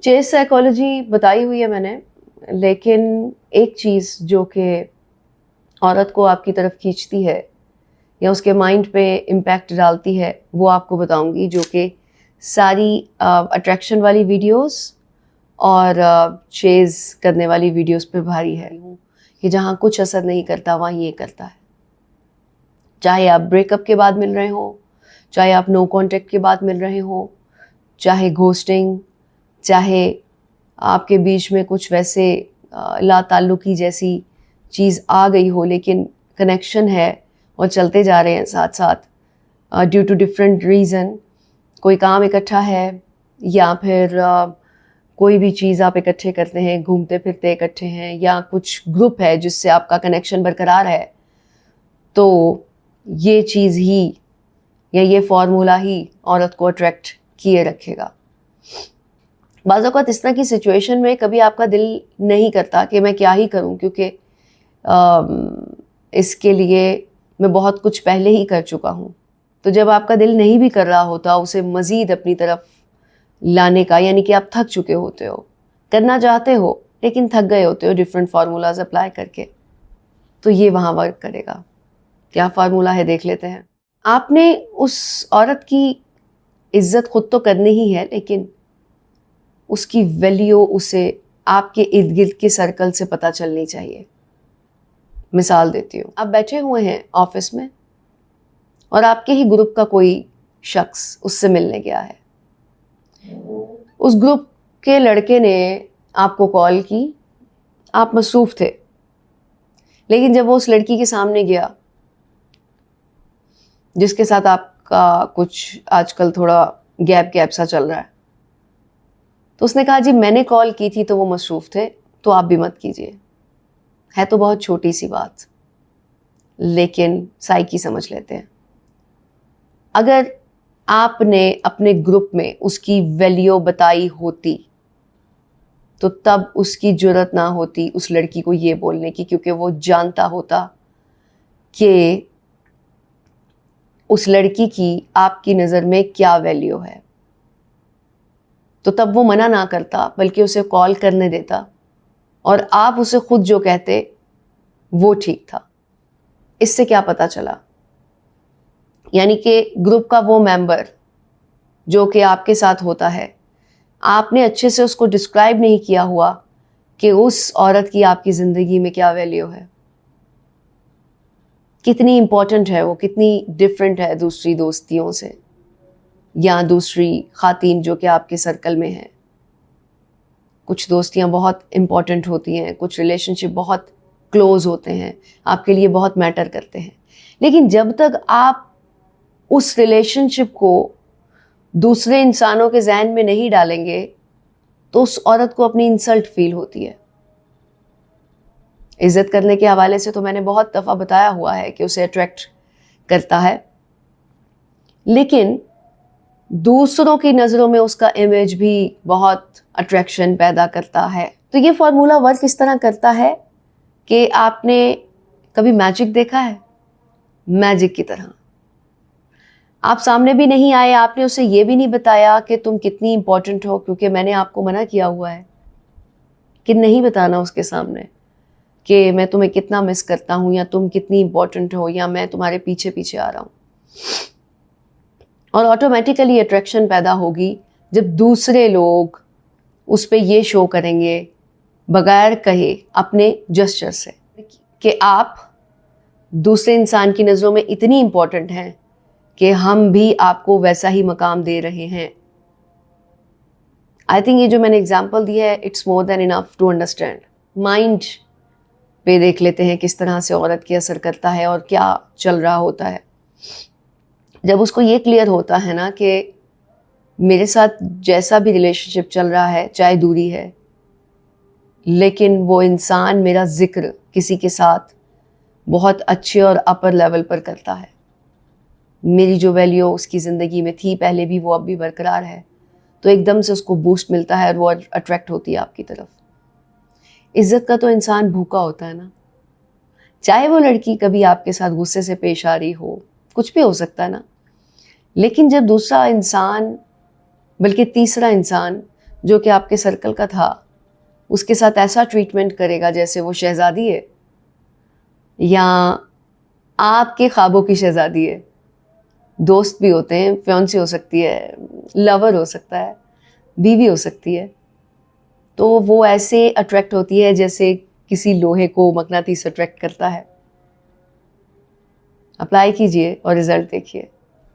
Chess psychology बताई हुई है मैंने, लेकिन एक चीज़ जो कि औरत को आपकी तरफ खींचती है या उसके माइंड पे इम्पैक्ट डालती है, वो आपको बताऊंगी, जो कि सारी अट्रैक्शन वाली वीडियोस और चेज़ करने वाली वीडियोस पे भारी है कि जहाँ कुछ असर नहीं करता वहाँ ये करता है। चाहे आप ब्रेकअप के बाद मिल रहे हो, चाहे आप नो कॉन्टेक्ट के बाद मिल रहे हो, चाहे घोस्टिंग, चाहे आपके बीच में कुछ वैसे ला ताल्लुकी जैसी चीज़ आ गई हो, लेकिन कनेक्शन है और चलते जा रहे हैं साथ साथ ड्यू टू डिफरेंट रीज़न। कोई काम इकट्ठा है या फिर कोई भी चीज़ आप इकट्ठे करते हैं, घूमते फिरते इकट्ठे हैं, या कुछ ग्रुप है जिससे आपका कनेक्शन बरकरार है, तो ये चीज़ ही या ये फॉर्मूला ही औरत को अट्रैक्ट किए रखेगा। बाज़ औक़ात इस तरह की सिचुएशन में कभी आपका दिल नहीं करता कि मैं क्या ही करूं, क्योंकि इसके लिए मैं बहुत कुछ पहले ही कर चुका हूं। तो जब आपका दिल नहीं भी कर रहा होता उसे मज़ीद अपनी तरफ लाने का, यानी कि आप थक चुके होते हो, करना चाहते हो लेकिन थक गए होते हो डिफरेंट फार्मूलाज अप्लाई करके, तो ये वहाँ वर्क करेगा। क्या फार्मूला है देख लेते हैं। आपने उस औरत की इज़्ज़त खुद तो करनी ही है, लेकिन उसकी वैल्यू उसे आपके इर्द गिर्द के सर्कल से पता चलनी चाहिए। मिसाल देती हूँ, आप बैठे हुए हैं ऑफिस में और आपके ही ग्रुप का कोई शख्स उससे मिलने गया है। उस ग्रुप के लड़के ने आपको कॉल की, आप मसरूफ़ थे, लेकिन जब वो उस लड़की के सामने गया जिसके साथ आपका कुछ आजकल थोड़ा गैप सा चल रहा है, तो उसने कहा जी मैंने कॉल की थी तो वो मसरूफ़ थे, तो आप भी मत कीजिए। है तो बहुत छोटी सी बात, लेकिन साइकी समझ लेते हैं। अगर आपने अपने ग्रुप में उसकी वैल्यू बताई होती तो तब उसकी जुर्रत ना होती उस लड़की को ये बोलने की, क्योंकि वो जानता होता कि उस लड़की की आपकी नज़र में क्या वैल्यू है, तो तब वो मना ना करता बल्कि उसे कॉल करने देता और आप उसे खुद जो कहते वो ठीक था। इससे क्या पता चला, यानी कि ग्रुप का वो मेंबर जो कि आपके साथ होता है, आपने अच्छे से उसको डिस्क्राइब नहीं किया हुआ कि उस औरत की आपकी ज़िंदगी में क्या वैल्यू है, कितनी इम्पोर्टेंट है वो, कितनी डिफरेंट है दूसरी दोस्तियों से या दूसरी ख़ातीन जो कि आपके सर्कल में है। कुछ दोस्तियां बहुत इम्पॉर्टेंट होती हैं, कुछ रिलेशनशिप बहुत क्लोज़ होते हैं, आपके लिए बहुत मैटर करते हैं, लेकिन जब तक आप उस रिलेशनशिप को दूसरे इंसानों के जहन में नहीं डालेंगे तो उस औरत को अपनी इंसल्ट फील होती है। इज़्ज़त करने के हवाले से तो मैंने बहुत दफ़ा बताया हुआ है कि उसे अट्रैक्ट करता है, लेकिन दूसरों की नज़रों में उसका इमेज भी बहुत अट्रैक्शन पैदा करता है। तो ये फार्मूला वर्क इस तरह करता है कि आपने कभी मैजिक देखा है? मैजिक की तरह आप सामने भी नहीं आए, आपने उसे ये भी नहीं बताया कि तुम कितनी इंपॉर्टेंट हो, क्योंकि मैंने आपको मना किया हुआ है कि नहीं बताना उसके सामने कि मैं तुम्हें कितना मिस करता हूँ या तुम कितनी इंपॉर्टेंट हो या मैं तुम्हारे पीछे पीछे आ रहा हूँ। और ऑटोमेटिकली अट्रैक्शन पैदा होगी जब दूसरे लोग उस पर ये शो करेंगे बगैर कहे अपने जेस्चर से कि आप दूसरे इंसान की नज़रों में इतनी इम्पोर्टेंट हैं कि हम भी आपको वैसा ही मकाम दे रहे हैं। आई थिंक ये जो मैंने एग्जांपल दिया है it's more than enough to understand. Mind पे देख लेते हैं किस तरह से औरत की असर करता है और क्या चल रहा होता है। जब उसको ये क्लियर होता है ना कि मेरे साथ जैसा भी रिलेशनशिप चल रहा है, चाहे दूरी है, लेकिन वो इंसान मेरा जिक्र किसी के साथ बहुत अच्छे और अपर लेवल पर करता है, मेरी जो वैल्यू उसकी ज़िंदगी में थी पहले भी वो अब भी बरकरार है, तो एकदम से उसको बूस्ट मिलता है और वो अट्रैक्ट होती है आपकी तरफ। इज़्ज़त का तो इंसान भूखा होता है ना, चाहे वो लड़की कभी आपके साथ गुस्से से पेश आ रही हो, कुछ भी हो सकता है ना, लेकिन जब दूसरा इंसान बल्कि तीसरा इंसान جو کہ آپ کے سرکل کا تھا اس کے ساتھ ایسا ٹریٹمنٹ کرے گا جیسے وہ شہزادی ہے یا آپ کے خوابوں کی شہزادی ہے. دوست بھی ہوتے ہیں, فیونسی ہو سکتی ہے, لور ہو سکتا ہے, بیوی ہو سکتی ہے. تو وہ ایسے اٹریکٹ ہوتی ہے جیسے کسی لوہے کو مقناطیس اٹریکٹ کرتا ہے. اپلائی کیجئے اور رزلٹ دیکھیے.